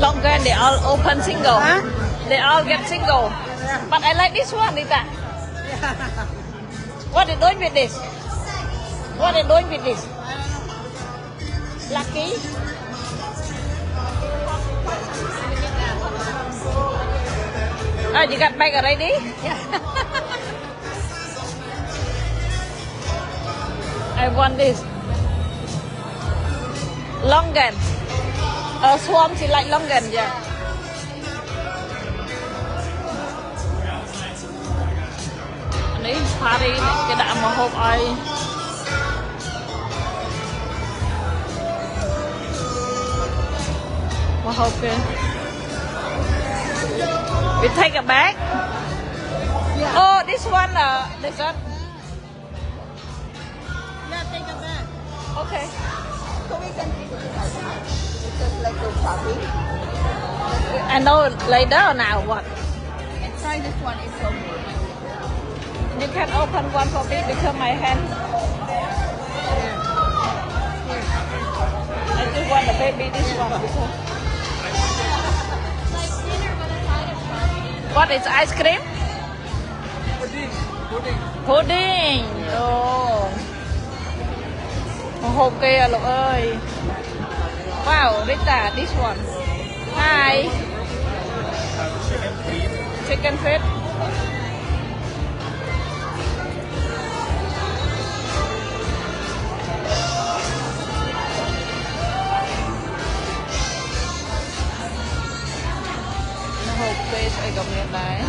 longer and they all open single. Huh? They all get single. But I like this one, Rita. What are they doing with this? What are they doing with this? Lucky. Oh, you got bag already? Yeah. I want this. Longan. Swarm, she like longan, yeah. Này party cái đã mà hộp ai. Mà hộp kìa. We take a bag. Yeah. Oh, this one, this one. Yeah, take a bag. Okay. So we can take it like it's just like go shopping. I know later or now what? And try this one, it's so good. You can open one for me because my hand. I just want the baby this one because. What is ice cream? Pudding. Oh. Hộp kia Lục ơi. Wow, Rita, this one. Hi. Chicken feet. Hộp kia sẽ gặp miệng đấy.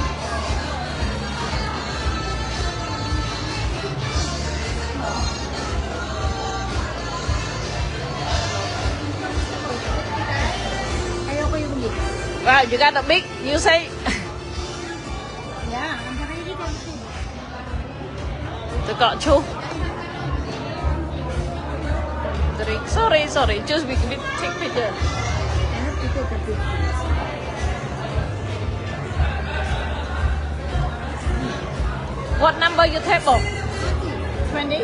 Wow, you got a big, you say? Yeah, I'm gonna eat everything. Tôi got two. Three. Sorry. Just we can take picture. I have to take a picture. What number your table? 20?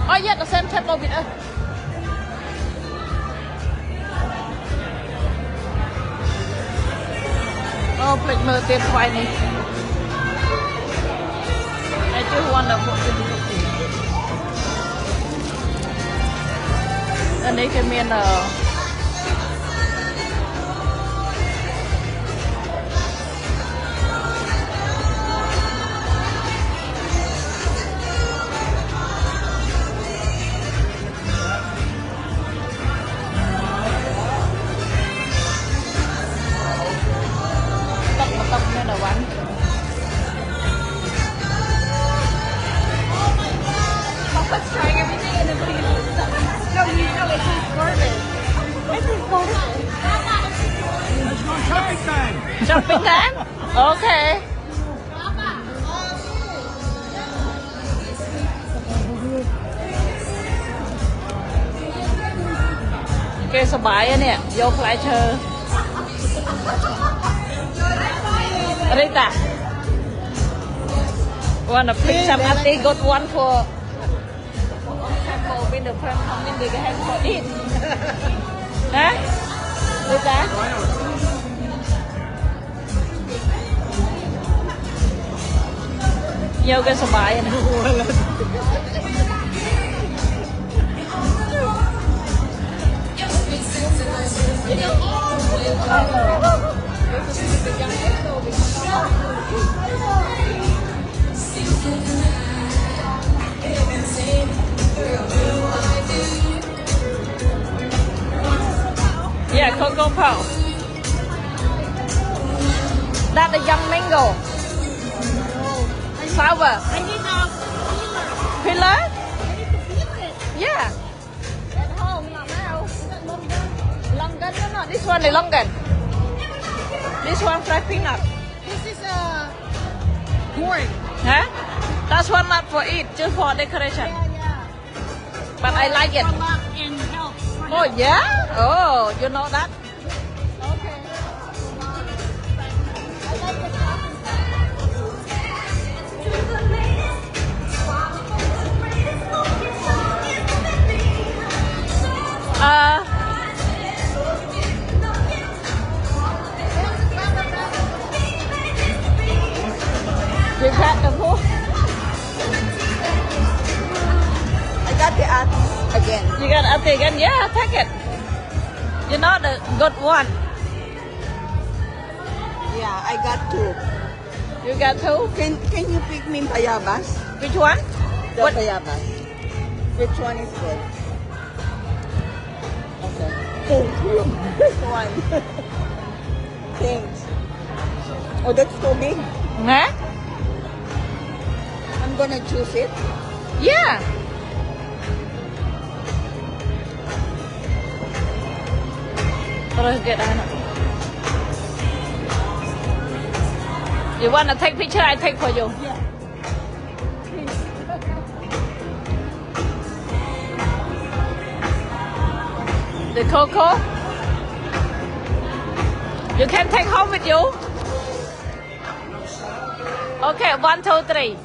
Oh yeah, the same table with us. Oh, please mơ tiền khoai này. I just want to put it in. Anh ấy cái miền tóc nên là bánh. Papa's trying everything in the video. No, you know it's his garden. It's his garden. Let's go shopping time. Shopping time? Okay. Okay, สบายอะเนี่ยยกไลเชอร์ Rita, wanna pick some up? They got one for sample when the friend come in, they have for eat. Hả? Rita? Vô cái sờ bài này. Yeah, Coco Pow. That's the young mango. Sour. I need a Pillar? I need to peel it. Yeah. At home, not now. Longan, no. This one is longan. This one fried peanut. This is corn. Huh? That's one not for eat, just for decoration. Yeah. But I like it. For luck and health. Oh yeah? Oh, you know that? Okay. I like the chocolate. pretty again. Yeah, take it. You know the good one. Yeah, I got two. You got two? Can you pick me bayabas? Which one? The What? bayabas. Which one is good? Okay. Thank you. This one. Thanks. Oh, that's so big. Huh? I'm gonna choose it. Yeah. Terus get ano. You wanna take picture? I take for you. Yeah. The cocoa. You can take home with you. Okay, 1, 2, 3.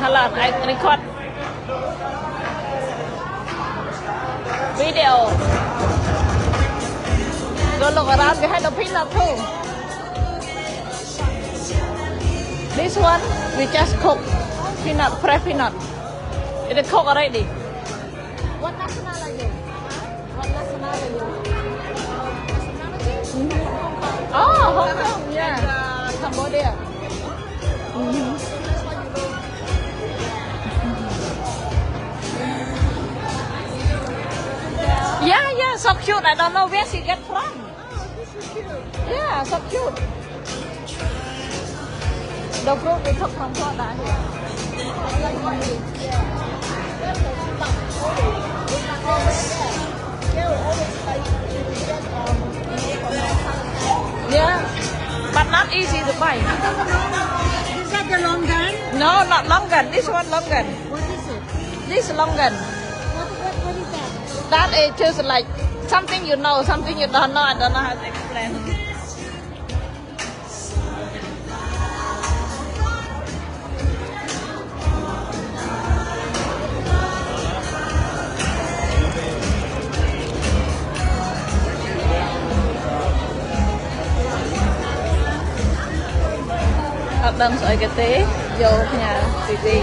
Hold on, I record video. Go look around behind the peanut too. This one we just cook peanut, fresh peanut. It cooked already. What nationality? What nationality? Oh, Hong Kong, yeah. Cambodia. Yeah, so cute. I don't know where she get from. This is cute. Yeah, so cute. The fruit we took from Florida here. Yeah, but not easy to buy. Is that the long gun? No, not longan. This one longan. What is it? This longan. What is that? That is just like something you know, something you don't know. I don't know how to explain. Hợp đồng sợi cái tế vô nhà TV.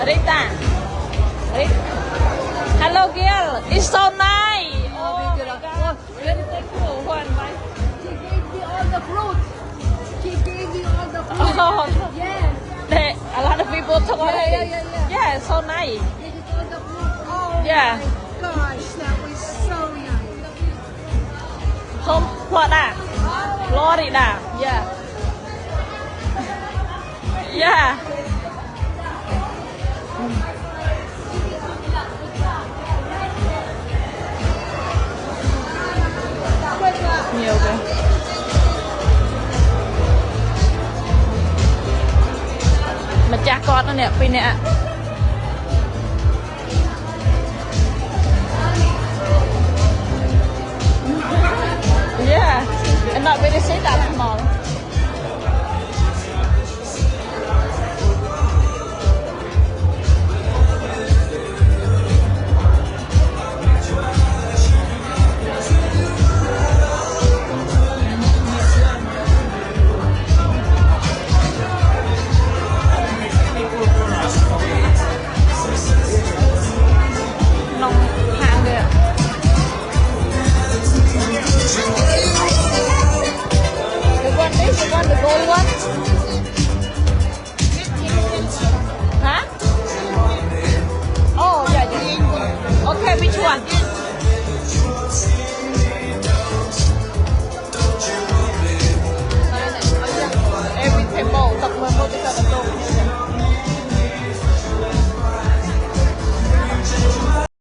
Rita. Hello, girl. It's so nice. Oh, my God. Very thankful. One, right? She gave me all the fruit. She gave me all the fruit. Oh, Yes. a lot of people took already. Yeah. Yeah, so nice. This is all the fruit. Oh Yeah. my gosh, that was so nice. From Florida. Florida. Yeah. Yeah. Nhiều kìa. Mà cha con nó nè, pin nè. Yeah, and not really see that small.